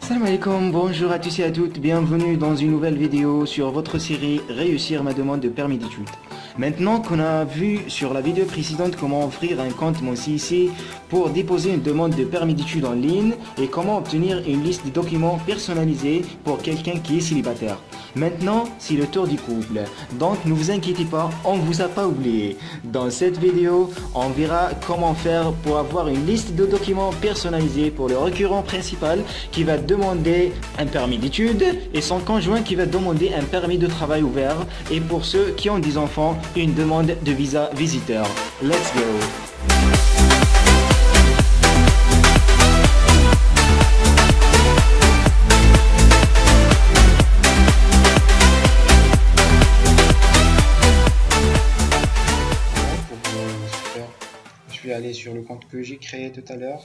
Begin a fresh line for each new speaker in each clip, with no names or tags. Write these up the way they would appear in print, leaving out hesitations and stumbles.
Salam alaikum, bonjour à tous et à toutes, bienvenue dans une nouvelle vidéo sur votre série Réussir ma demande de permis d'études. Maintenant qu'on a vu sur la vidéo précédente comment offrir un compte mon CIC pour déposer une demande de permis d'études en ligne et comment obtenir une liste de documents personnalisés pour quelqu'un qui est célibataire. Maintenant, c'est le tour du couple. Donc ne vous inquiétez pas, on ne vous a pas oublié. Dans cette vidéo, on verra comment faire pour avoir une liste de documents personnalisés pour le requérant principal qui va demander un permis d'études et son conjoint qui va demander un permis de travail ouvert et pour ceux qui ont des enfants, une demande de visa visiteur. Let's go! Je vais aller sur le compte que j'ai créé tout à l'heure.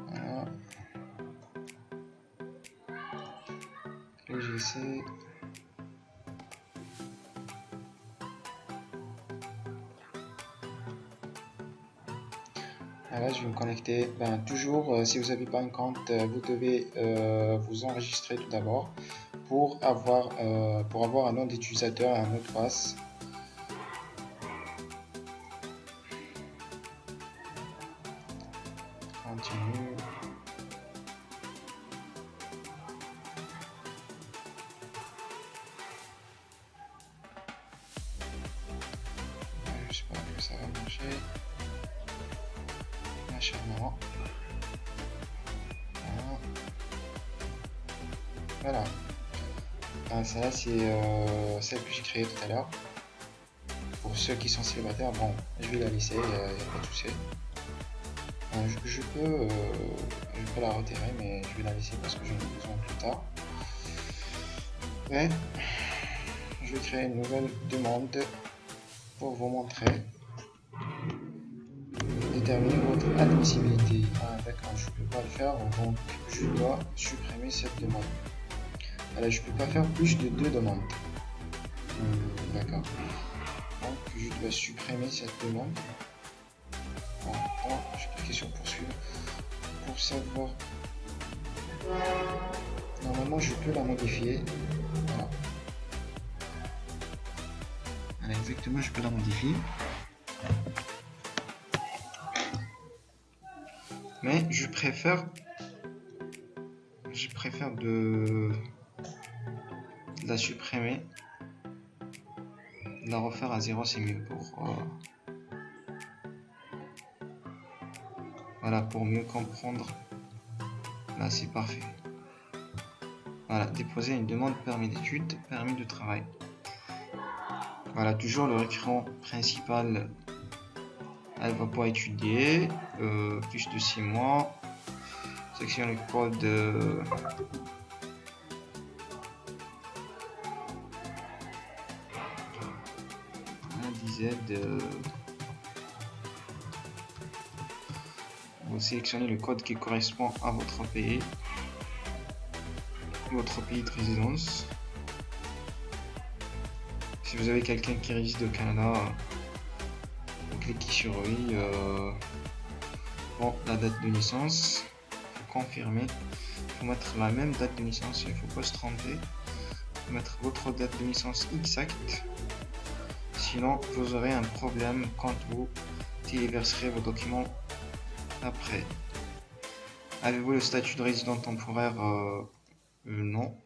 Voilà. Et j'essaie. Voilà, je vais me connecter. Toujours, si vous n'avez pas un compte, vous devez vous enregistrer tout d'abord pour avoir un nom d'utilisateur et un mot de passe. Continue. J'espère que ça va marcher. Machallah. Voilà. Ça c'est celle que j'ai créée tout à l'heure. Pour ceux qui sont célibataires, bon, je vais la laisser, il n'y a pas de souci. Je peux la retirer, mais je vais la laisser parce que j'en ai besoin plus tard. Et je vais créer une nouvelle demande pour vous montrer. Déterminer votre admissibilité. D'accord, je ne peux pas le faire, donc je dois supprimer cette demande. Alors, je ne peux pas faire plus de 2 demandes. D'accord. Donc, je dois supprimer cette demande. Bon, je vais cliquer sur poursuivre pour savoir. Normalement, je peux la modifier. Voilà. Alors, exactement, je peux la modifier. Mais je préfère de la supprimer. La refaire à 0, c'est mieux voilà, pour mieux comprendre. Là, c'est parfait. Voilà, déposer une demande permis d'études, permis de travail. Voilà, toujours le requérant principal. Elle va pouvoir étudier plus de 6 mois. Section le code vous sélectionnez le code qui correspond à votre pays de résidence. Si vous avez quelqu'un qui réside au Canada, vous cliquez sur oui. Bon, la date de naissance, il faut confirmer, il faut mettre la même date de naissance, il ne faut pas se tromper, il faut mettre votre date de naissance exacte, sinon vous aurez un problème quand vous téléverserez vos documents après. Avez-vous le statut de résident temporaire? Non,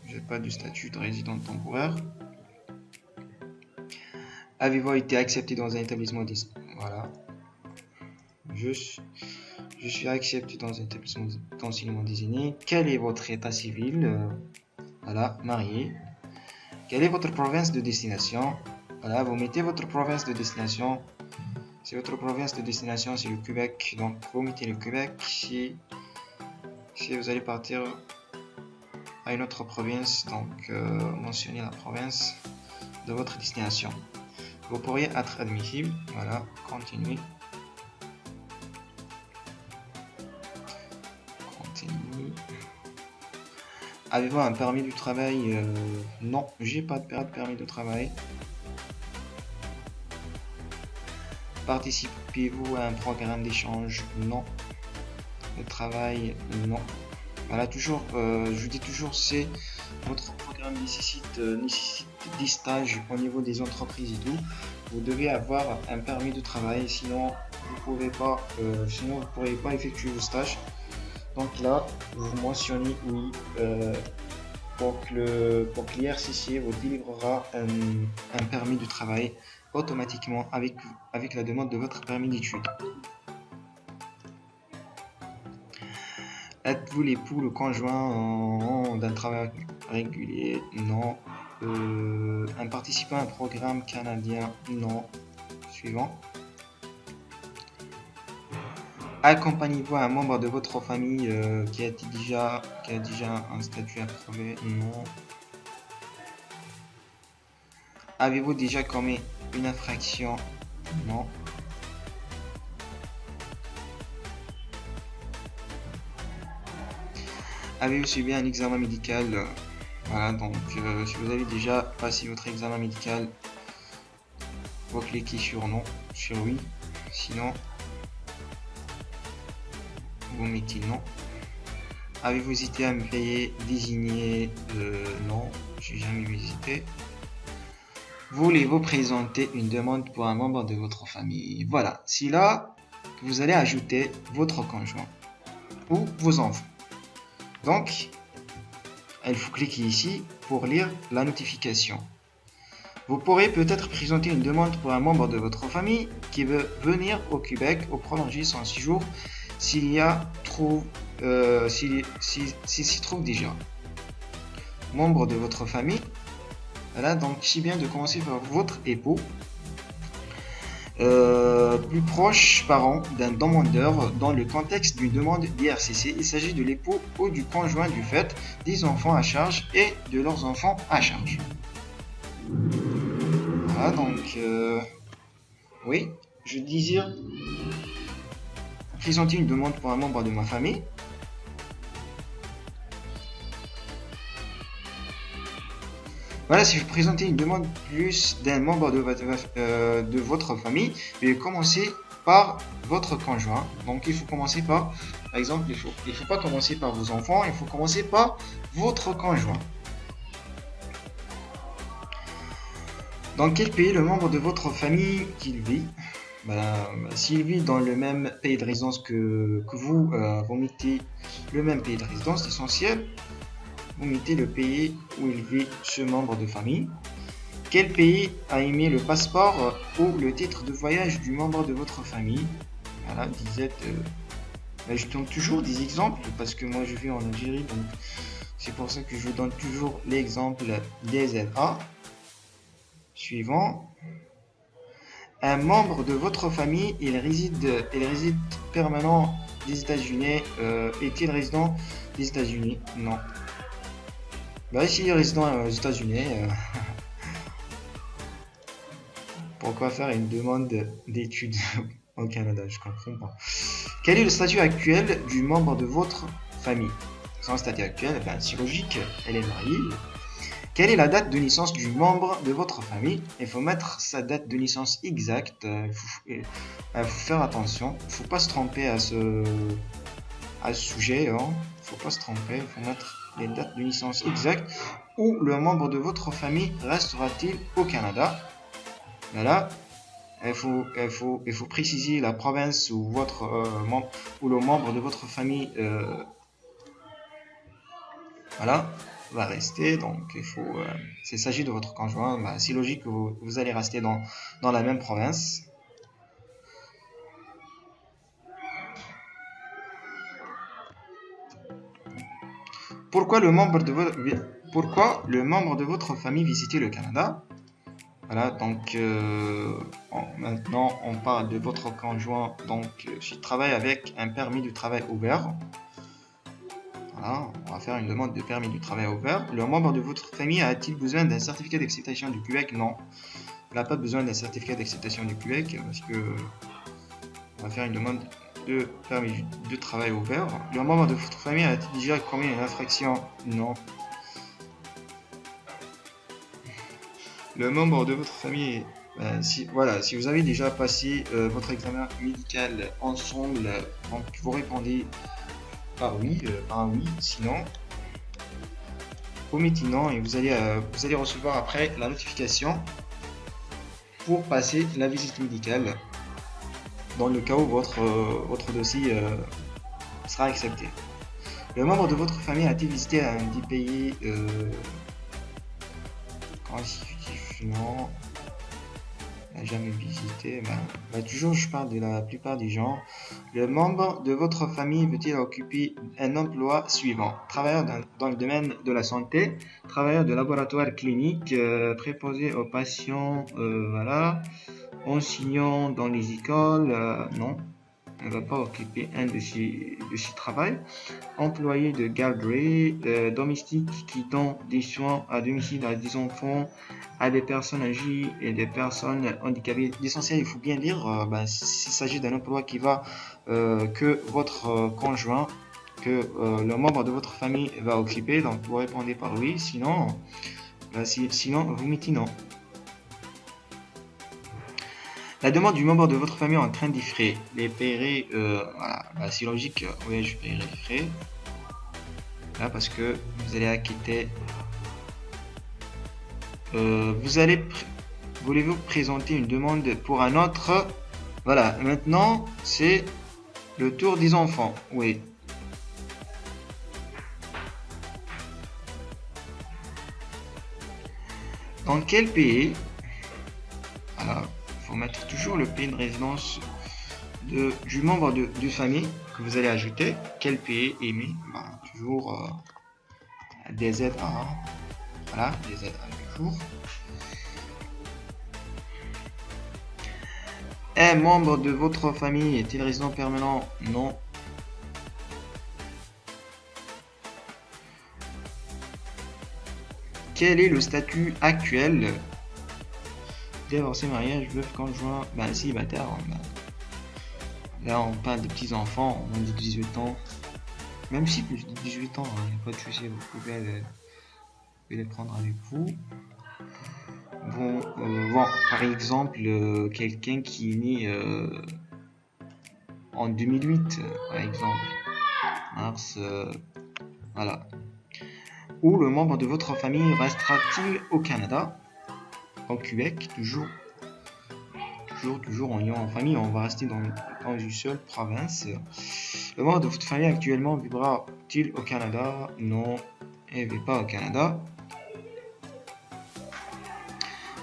j'ai pas de statut de résident temporaire. Avez-vous été accepté dans un établissement voilà. Je suis accepté dans un établissement d'enseignement désigné. Quel est votre état civil? Voilà, marié. Quelle est votre province de destination? Voilà, vous mettez votre province de destination. Si votre province de destination c'est le Québec, donc vous mettez le Québec. Si vous allez partir à une autre province, donc mentionnez la province de votre destination. Vous pourriez être admissible. Voilà, continuez. Avez-vous un permis du travail? Non, j'ai pas de permis de travail. Participez-vous à un programme d'échange? Non. Le travail? Non. Voilà, toujours, je dis toujours, c'est votre programme nécessite des stages au niveau des entreprises et tout. Vous devez avoir un permis de travail, sinon vous ne pourrez pas effectuer vos stages. Donc là, vous mentionnez oui pour que l'IRCC vous délivrera un permis de travail automatiquement avec la demande de votre permis d'études. Êtes-vous l'époux, le conjoint d'un travail régulier? Non. Un participant à un programme canadien? Non. Suivant. Accompagnez-vous un membre de votre famille qui a déjà un statut approuvé? Non. Avez-vous déjà commis une infraction? Non. Avez-vous subi un examen médical? Voilà, donc si vous avez déjà passé votre examen médical, vous cliquez sur non, sur oui. Sinon, vous mettez non. Avez-vous hésité à me payer désigné? Non, j'ai jamais visité. Voulez-vous présenter une demande pour un membre de votre famille? Voilà, c'est là que vous allez ajouter votre conjoint ou vos enfants. Donc, il faut cliquer ici pour lire la notification. Vous pourrez peut-être présenter une demande pour un membre de votre famille qui veut venir au Québec ou prolonger son séjour s'il s'y trouve déjà. Membre de votre famille. Voilà, donc c'est bien de commencer par votre époux. Plus proche parent d'un demandeur dans le contexte d'une demande d'IRCC. Il s'agit de l'époux ou du conjoint du fait, des enfants à charge et de leurs enfants à charge. Voilà, donc oui, je désire présenter une demande pour un membre de ma famille. Voilà, si vous présentez une demande plus d'un membre de votre famille, veuillez commencer par votre conjoint. Donc il faut commencer par exemple, il faut pas commencer par vos enfants, il faut commencer par votre conjoint. Dans quel pays le membre de votre famille qu'il vit? S'il vit dans le même pays de résidence que vous, vous mettez le même pays de résidence essentiel. Vous mettez le pays où il vit ce membre de famille. Quel pays a émis le passeport ou le titre de voyage du membre de votre famille? Voilà, disette. Je donne toujours des exemples parce que moi je vis en Algérie, donc c'est pour ça que je donne toujours l'exemple des ZA. Suivant. Un membre de votre famille, il réside permanent des États-Unis. Est-il résident des États-Unis? Non. S'il est résident aux États-Unis, pourquoi faire une demande d'études au Canada? Je comprends pas. Quel est le statut actuel du membre de votre famille? Son statut actuel, c'est logique, elle est mariée. Quelle est la date de naissance du membre de votre famille? Il faut mettre sa date de naissance exacte. Il faut faire attention. Il ne faut pas se tromper à ce sujet. Il ne faut pas se tromper. Il faut mettre les dates de naissance exactes. Où le membre de votre famille restera-t-il au Canada? Voilà. Il faut préciser la province où le membre de votre famille va rester. Donc s'il s'agit de votre conjoint, c'est logique que vous allez rester dans la même province. Pourquoi le membre de votre famille visitait le Canada? Voilà, donc maintenant on parle de votre conjoint. Donc je travaille avec un permis de travail ouvert. Voilà, on va faire une demande de permis de travail ouvert. Le membre de votre famille a-t-il besoin d'un certificat d'acceptation du Québec? Non, il n'a pas besoin d'un certificat d'acceptation du Québec parce que on va faire une demande de permis de travail ouvert. Le membre de votre famille a-t-il déjà commis une infraction? Non. Le membre de votre famille Si vous avez déjà passé votre examen médical ensemble, donc vous répondez par oui, sinon vous mettez non et vous allez recevoir après la notification pour passer la visite médicale dans le cas où votre dossier sera accepté. Le membre de votre famille a-t-il visité un des pays constitutifs? Non. N'a jamais visité. Toujours, je parle de la plupart des gens. Le membre de votre famille veut-il occuper un emploi suivant? Travailleur dans le domaine de la santé, travailleur de laboratoire clinique, préposé aux patients, enseignant dans les écoles, non. Elle ne va pas occuper un de ces travaux. Employé de garderie, domestique qui donne des soins à domicile à des enfants, à des personnes âgées et des personnes handicapées. L'essentiel, il faut bien dire, s'il s'agit d'un emploi qui va que votre conjoint, que le membre de votre famille va occuper, donc vous répondez par oui, sinon vous mettez non. La demande du membre de votre famille en train des frais, les paierai, c'est logique, oui, je paierai les frais. Là, parce que vous allez acquitter. Voulez-vous présenter une demande pour un autre? Voilà, maintenant c'est le tour des enfants, oui. Dans quel pays? Alors, il faut mettre toujours le pays de résidence du membre de famille que vous allez ajouter. Quel pays aimer? Toujours DZA. Voilà, DZA toujours. Un membre de votre famille est-il résident permanent? Non. Quel est le statut actuel? Divorcé, mariage, veuf, conjoint, célibataire. Là, on parle de petits enfants, moins de 18 ans. Même si plus de 18 ans, il n'y a pas de souci, vous pouvez les prendre avec vous. Bon, par exemple, quelqu'un qui est né en 2008, par exemple, mars, voilà. Ou le membre de votre famille restera-t-il au Canada, au Québec, toujours en famille, on va rester dans une seule province. Le membre de votre famille actuellement vivra-t-il au Canada? Non, il ne vit pas au Canada.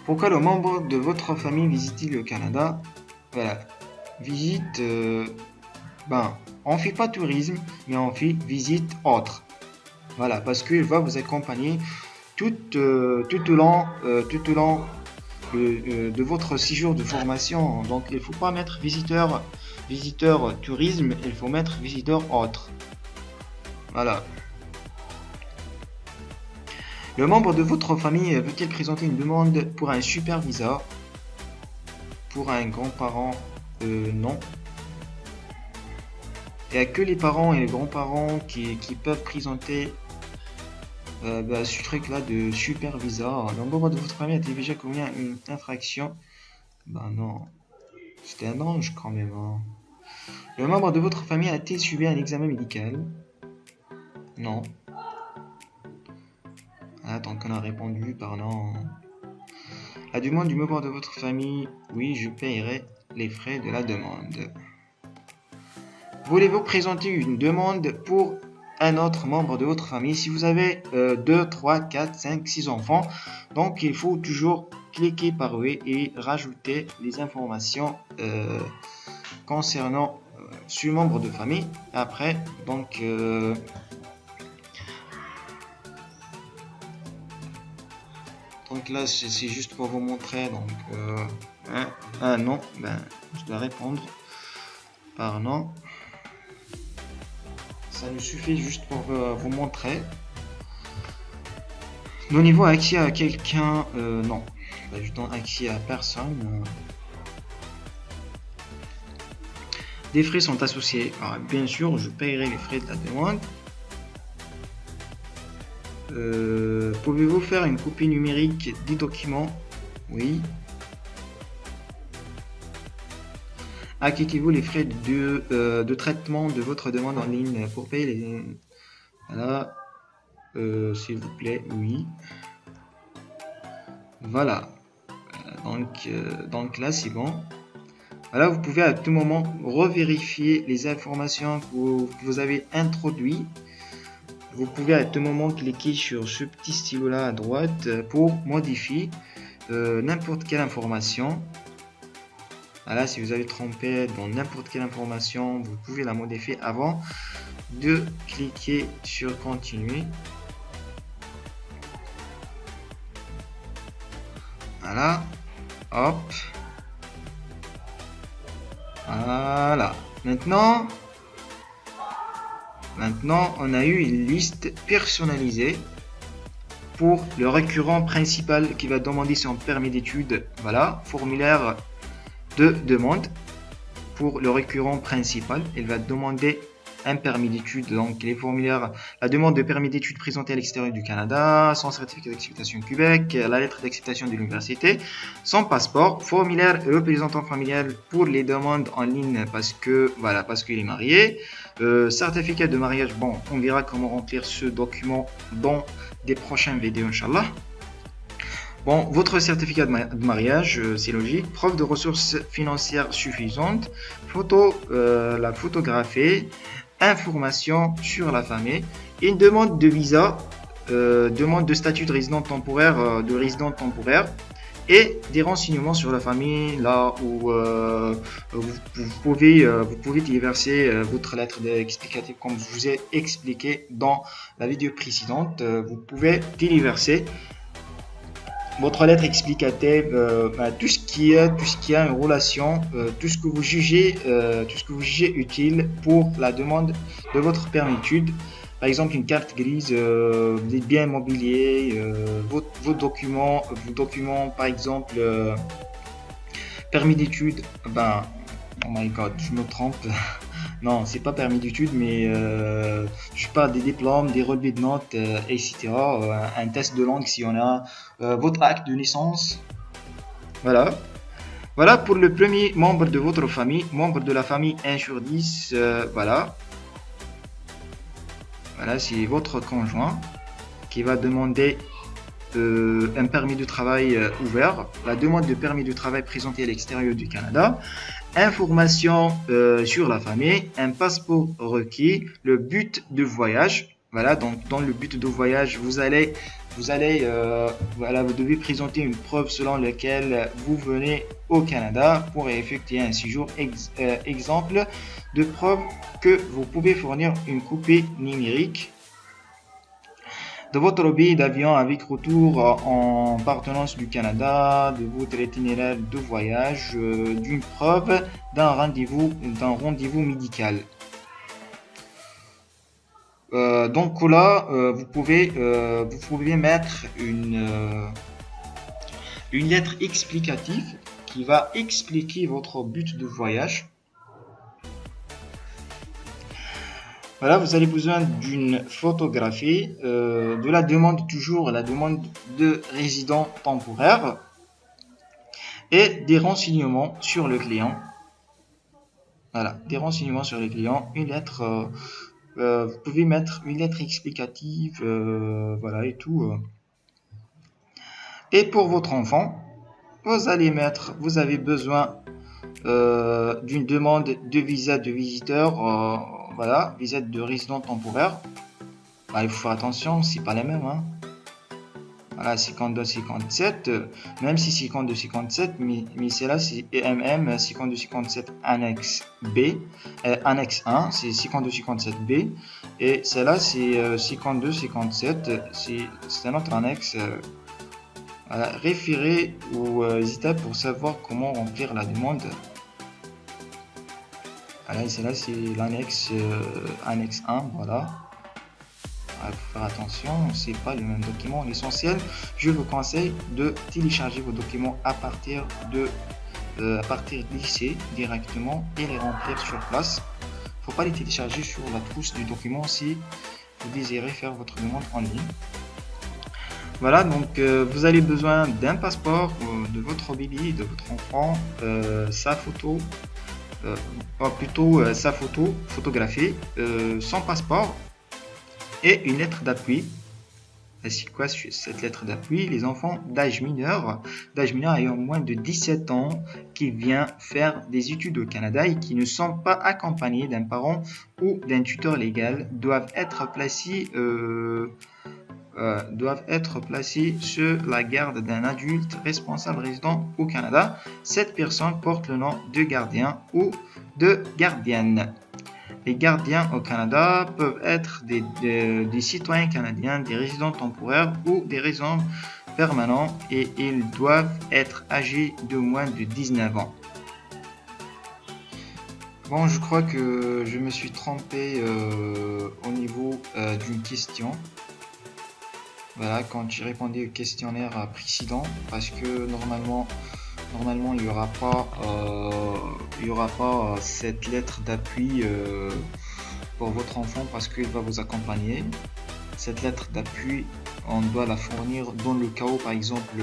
Pourquoi le membre de votre famille visite-t-il le Canada? Voilà, visite, on fait pas tourisme, mais on fait visite autre. Voilà, parce qu'il va vous accompagner tout au long de votre séjour de formation. Donc il ne faut pas mettre visiteur tourisme, il faut mettre visiteur autre. Voilà. Le membre de votre famille veut-il présenter une demande pour un super visa? Pour un grand-parent, non. Il n'y a que les parents et les grands-parents qui peuvent présenter ce truc là de super visa. Le membre de votre famille a-t-il déjà commis une infraction? Non, c'était un ange quand même, hein. Le membre de votre famille a-t-il subi un examen médical? Non. Donc on a répondu par non. La demande du membre de votre famille, oui, je paierai les frais de la demande. Voulez-vous présenter une demande pour un autre membre de votre famille? Si vous avez 2, 3, 4, 5, 6 enfants, donc il faut toujours cliquer par oui et rajouter les informations concernant ce membre de famille. Après, donc là c'est juste pour vous montrer. Donc non, je dois répondre par non. Ça nous suffit juste pour vous montrer. Donnez-vous accès à quelqu'un? Non. Je donne accès à personne. Des frais sont associés. Alors, bien sûr, je paierai les frais de la demande. Pouvez-vous faire une copie numérique des documents? Oui. Acquittez-vous les frais de traitement de votre demande en ligne pour payer les... Voilà. S'il vous plaît, oui. Voilà. Donc là, c'est bon. Voilà, vous pouvez à tout moment revérifier les informations que vous avez introduites. Vous pouvez à tout moment cliquer sur ce petit stylo là à droite pour modifier n'importe quelle information. Voilà, si vous avez trompé dans n'importe quelle information, vous pouvez la modifier avant de cliquer sur continuer. Voilà, hop. Voilà. Maintenant, on a eu une liste personnalisée pour le récurrent principal qui va demander son permis d'études. Voilà, formulaire de demande pour le récurrent principal. Il va demander un permis d'études, donc les formulaires, la demande de permis d'études présentée à l'extérieur du Canada, son certificat d'acceptation Québec, la lettre d'acceptation de l'université, son passeport, formulaire représentant familial pour les demandes en ligne parce qu'il est marié, certificat de mariage. Bon, on verra comment remplir ce document dans des prochaines vidéos, Inch'Allah. Bon, votre certificat de mariage, c'est logique. Preuve de ressources financières suffisantes. La photographie. Information sur la famille. Une demande de visa. Demande de statut de résident temporaire. Et des renseignements sur la famille. Là où vous pouvez téléverser votre lettre explicative comme je vous ai expliqué dans la vidéo précédente. Vous pouvez téléverser votre lettre explicative, tout ce qui a une relation, tout ce que vous jugez utile pour la demande de votre permis d'études. Par exemple, une carte grise, des biens immobiliers, vos documents, par exemple, permis d'études. Oh my god, je me trompe. Non, c'est pas permis d'études, mais je parle des diplômes, des relevés de notes, etc. Un test de langue si on a, votre acte de naissance. Voilà. Voilà pour le premier membre de votre famille, membre de la famille 1 sur 10. Voilà. Voilà, c'est votre conjoint qui va demander un permis de travail ouvert, la demande de permis de travail présentée à l'extérieur du Canada, information sur la famille, un passeport requis, le but de voyage. Voilà, donc dans le but de voyage, vous devez présenter une preuve selon laquelle vous venez au Canada pour effectuer un séjour. Exemple de preuve que vous pouvez fournir une copie numérique de votre billet d'avion avec retour en partenance du Canada, de votre itinéraire de voyage, d'une preuve d'un rendez-vous médical. Donc là, vous pouvez mettre une lettre explicative qui va expliquer votre but de voyage. Voilà, vous avez besoin d'une photographie, de la demande de résident temporaire et des renseignements sur le client. Voilà, des renseignements sur le client, une lettre, vous pouvez mettre une lettre explicative, voilà et tout. Et pour votre enfant, vous avez besoin d'une demande de visa de visiteur. Voilà, visa de résident temporaire. Il faut faire attention, c'est pas les mêmes. Voilà, 52-57, même si 52-57, mais celle-là c'est EMM 52-57 annexe B, annexe 1, c'est 52-57B, et celle-là c'est 52-57, c'est un autre annexe. Voilà, référez aux étapes pour savoir comment remplir la demande. Voilà, et celle-là c'est l'annexe annexe 1, voilà. Il faut faire attention, c'est pas le même document. L'essentiel, je vous conseille de télécharger vos documents à partir d'ici directement et les remplir sur place. Faut pas les télécharger sur la trousse du document si vous désirez faire votre demande en ligne. Voilà, donc vous avez besoin d'un passeport de votre bébé, de votre enfant, sa photo, plutôt sa photo photographiée, son passeport et une lettre d'appui. C'est quoi cette lettre d'appui? Les enfants d'âge mineur ayant moins de 17 ans qui viennent faire des études au Canada et qui ne sont pas accompagnés d'un parent ou d'un tuteur légal doivent être placés sur la garde d'un adulte responsable résident au Canada. Cette personne porte le nom de gardien ou de gardienne. Les gardiens au Canada peuvent être des citoyens canadiens, des résidents temporaires ou des résidents permanents et ils doivent être âgés de moins de 19 ans. Bon, je crois que je me suis trompé au niveau d'une question. Voilà, quand j'ai répondu au questionnaire précédent, parce que normalement il n'y aura pas cette lettre d'appui pour votre enfant parce qu'il va vous accompagner. Cette lettre d'appui, on doit la fournir dans le cas où, par exemple,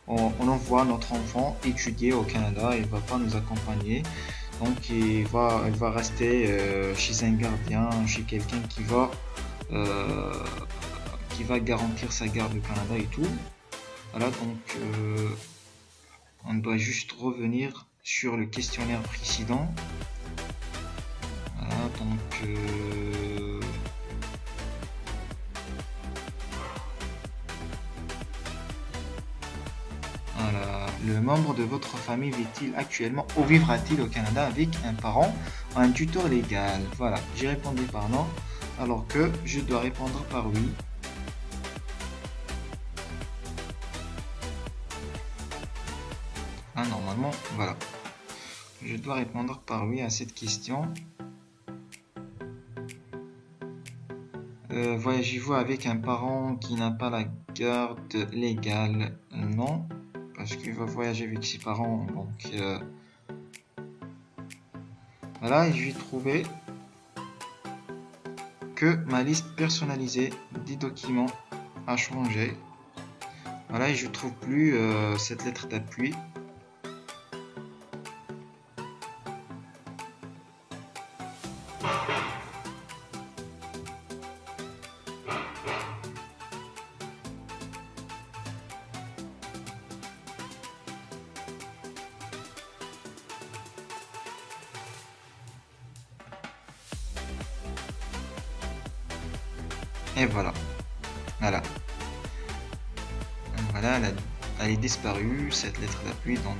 on envoie notre enfant étudier au Canada, il ne va pas nous accompagner. Donc, elle va rester chez un gardien, chez quelqu'un qui va garantir sa garde au Canada et tout. Voilà, donc on doit juste revenir sur le questionnaire précédent. Voilà, donc voilà. Le membre de votre famille vit-il actuellement ou vivra-t-il au Canada avec un parent ou un tuteur légal? Voilà, j'ai répondu par non, alors que je dois répondre par oui. Normalement, voilà. Je dois répondre par oui à cette question. Voyagez-vous avec un parent qui n'a pas la garde légale? Non, parce qu'il va voyager avec ses parents. Donc, voilà, et je vais trouver que ma liste personnalisée des documents a changé. Voilà, et je ne trouve plus cette lettre d'appui. Et voilà. Voilà, elle est disparue, cette lettre d'appui, donc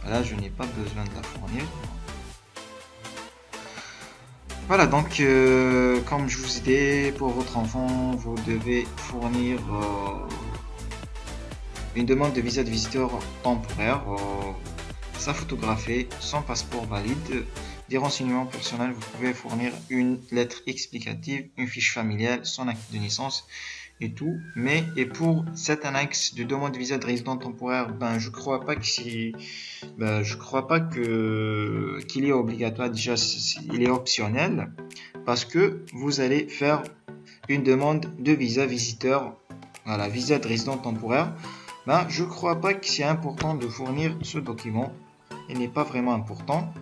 voilà, je n'ai pas besoin de la fournir. Voilà, donc comme je vous ai dit, pour votre enfant, vous devez fournir une demande de visa de visiteur temporaire, sa photographie, son passeport valide, des renseignements personnels. Vous pouvez fournir une lettre explicative, une fiche familiale, son acte de naissance et tout. Mais et pour cette annexe de demande de visa de résident temporaire, je crois pas qu'il est obligatoire. Déjà, il est optionnel parce que vous allez faire une demande de visa visiteur, voilà, visa de résident temporaire. Je crois pas que c'est important de fournir ce document. Il n'est pas vraiment important.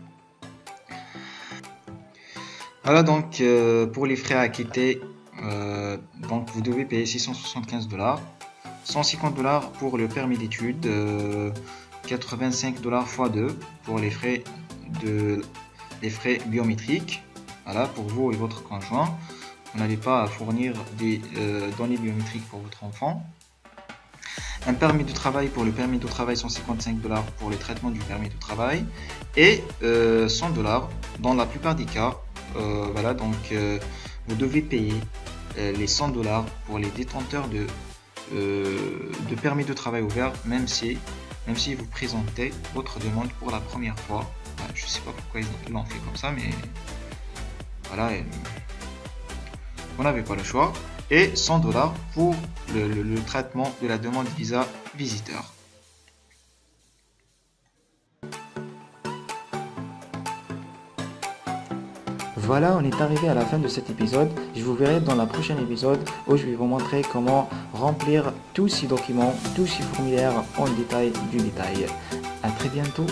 Voilà, donc pour les frais à acquitter, donc vous devez payer $675, $150 pour le permis d'études, $85 x 2 pour les frais biométriques. Voilà, pour vous et votre conjoint. Vous n'allez pas fournir des données biométriques pour votre enfant. Un permis de travail pour le permis de travail, $155 pour le traitement du permis de travail et $100 dans la plupart des cas. Voilà, donc vous devez payer les $100 pour les détenteurs de permis de travail ouvert, même si vous présentez votre demande pour la première fois. Voilà, je ne sais pas pourquoi ils l'ont fait comme ça, mais voilà, vous n'avez pas le choix. Et $100 pour le traitement de la demande visa visiteur. Voilà, on est arrivé à la fin de cet épisode. Je vous verrai dans la prochaine épisode où je vais vous montrer comment remplir tous ces documents, tous ces formulaires en détail du détail. À très bientôt.